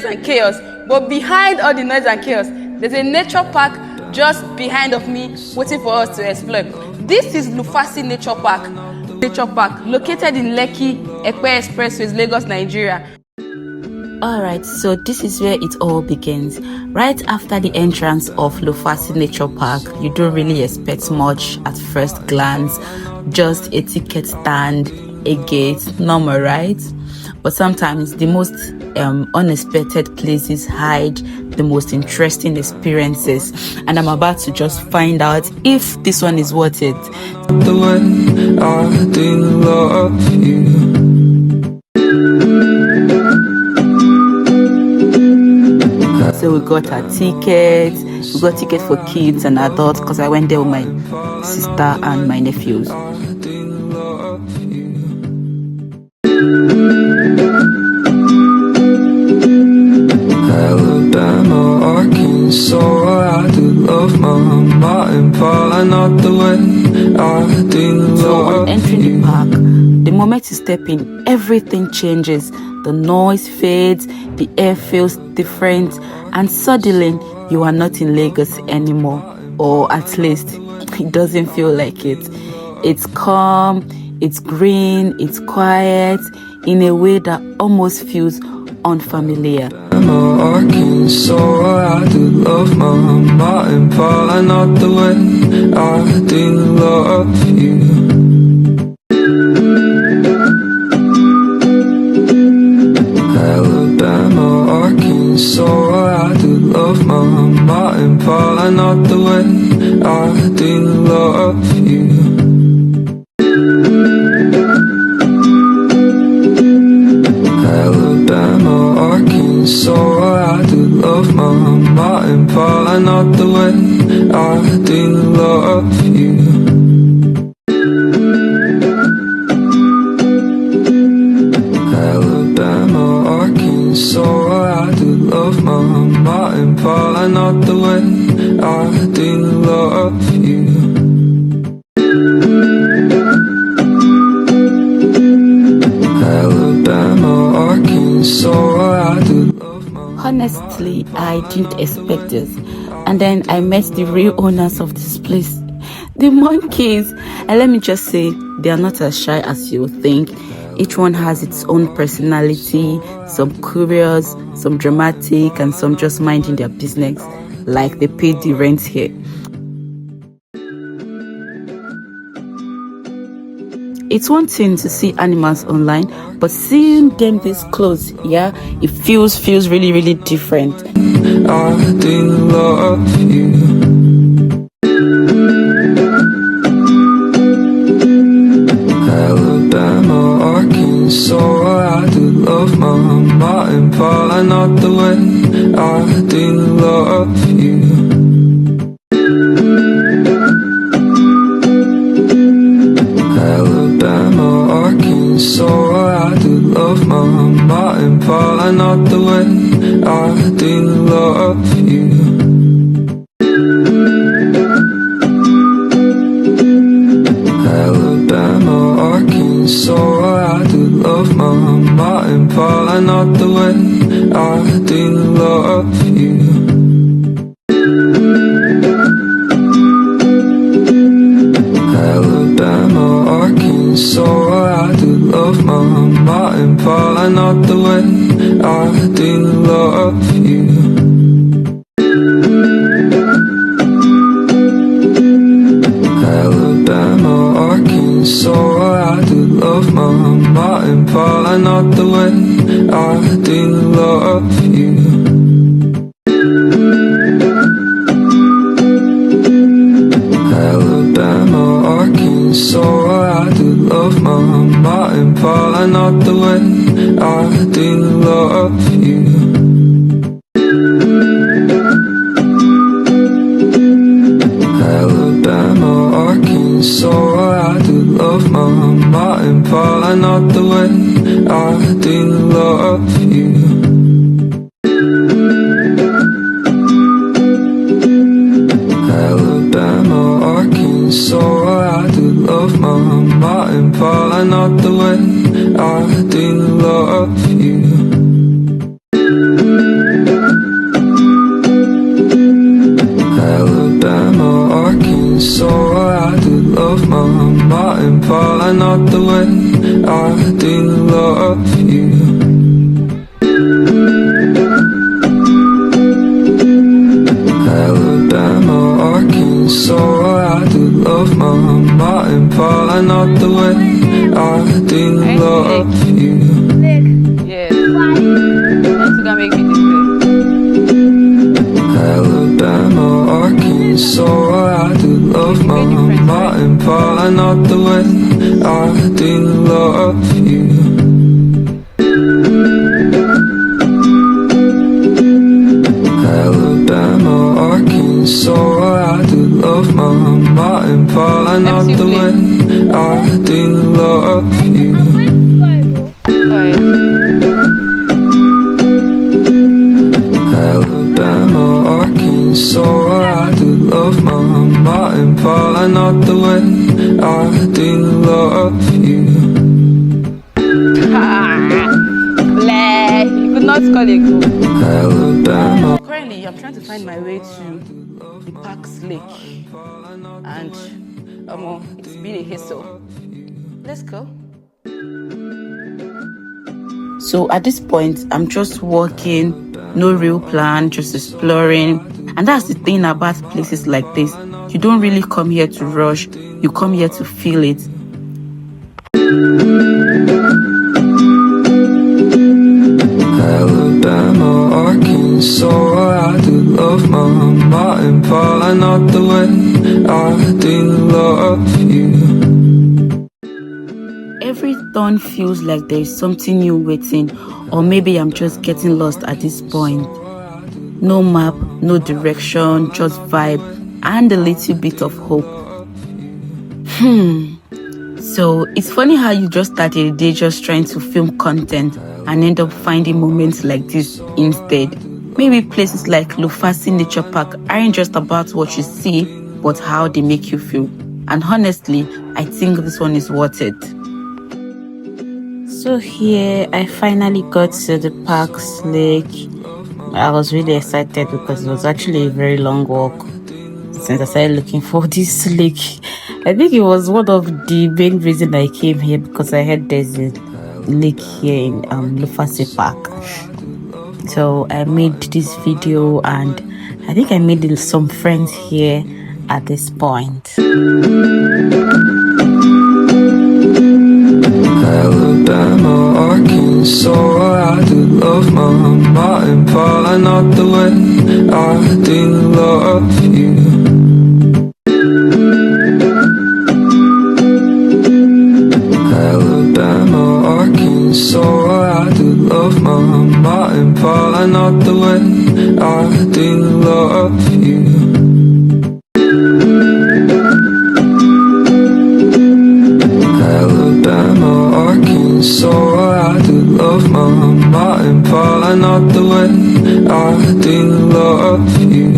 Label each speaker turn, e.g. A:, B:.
A: and chaos, but behind all the noise and chaos, there's a nature park just behind of me waiting for us to explore. This is Lufasi Nature Park, located in Lekki Epe Expressways, Lagos, Nigeria.
B: Alright, so this is where it all begins. Right after the entrance of Lufasi Nature Park, you don't really expect much at first glance. Just a ticket stand, a gate, normal, right? But sometimes the most unexpected places hide the most interesting experiences, and I'm about to just find out if this one is worth it.
C: The way I do love you.
B: So we got our tickets. We got tickets for kids and adults because I went there with my sister and my nephews.
C: Alabama, Arkansas, I do love my mountain pie, not the way I do
B: So
C: love
B: on entering the park, the moment you step in, everything changes. The noise fades, the air feels different, and suddenly you are not in Lagos anymore, or at least it doesn't feel like it. It's calm, it's green, it's quiet, in a way that almost feels unfamiliar.
C: Arkansas, I do love my mountain pie, not the way I do love you. Alabama, Arkansas, I do love my mountain pie, not the way I do love you. Alabama, Arkansas, I do love my mountain pie, not the way I do love you. Alabama, Arkansas, I do love my mountain pie, not the way I do love you. Alabama, Arkansas, I do love my...
B: Honestly, I didn't expect this. And then I met the real owners of this place, the monkeys. And let me just say, they are not as shy as you think. Each one has its own personality, some curious, some dramatic, and some just minding their business, like they paid the rent here. It's one thing to see animals online, but seeing them this close, yeah, it feels really, really different.
C: I do love you. Alabama, Arkansas, I do love my mountain pie, not the way I do love you. Alabama, Arkansas, I do love my mountain pie, not the way I do love you. Alabama, Arkansas, I do love my mountain pie, not the way I do love you. Alabama, Arkansas, I do love my mountain pie, not the way I do love you. Alabama, Arkansas, I do love my mountain pie, not the way I do love you. Alabama, Arkansas, I do love my mountain pie, not the way I do love you. Alabama, Arkansas, I do love my mountain pie, not the way I do love you. Alabama, Arkansas, I do love my mountain pie, not the way I do love you. Martin, not the way I do love you. Alabama, Arkansas, I do love my Martin, not the way I do love you.
A: Yes. That's gonna make me this
C: Alabama, Arkansas, I do love my Martin, not the way I do love you. Alabama, Arkansas, I do love my Martin, not the way I do love you. Alabama, Arkansas, I do love my Martin, not the way I do love you.
A: You could not call it good.
C: Alabama.
A: Currently, I'm trying to find my way to the park's lake, and it's been a hassle. Let's go.
B: So at this point, I'm just walking, no real plan, just exploring. And that's the thing about places like this. You don't really come here to rush, you come here to feel it.
C: Alabama, Arkansas, I do love my Martin, not the way I do love you.
B: Every turn feels like there is something new waiting, or maybe I'm just getting lost at this point. No map, no direction, just vibe and a little bit of hope. So it's funny how you just started a day just trying to film content and end up finding moments like this instead. Maybe places like Lufasi Nature Park aren't just about what you see, but how they make you feel. And honestly, I think this one is worth it. So here, I finally got to the park's lake. I was really excited because it was actually a very long walk since I started looking for this lake. I think it was one of the main reasons I came here because I heard there's a lake here in Lufasi Park. So I made this video and I think I made some friends here at this point.
C: Alabama, Arkansas, I do love my Martin, not the way I do love you. Alabama, Arkansas, I do love my Martin, not the way I do love you. Alabama, Arkansas, I do love my Martin, not the way I do love you.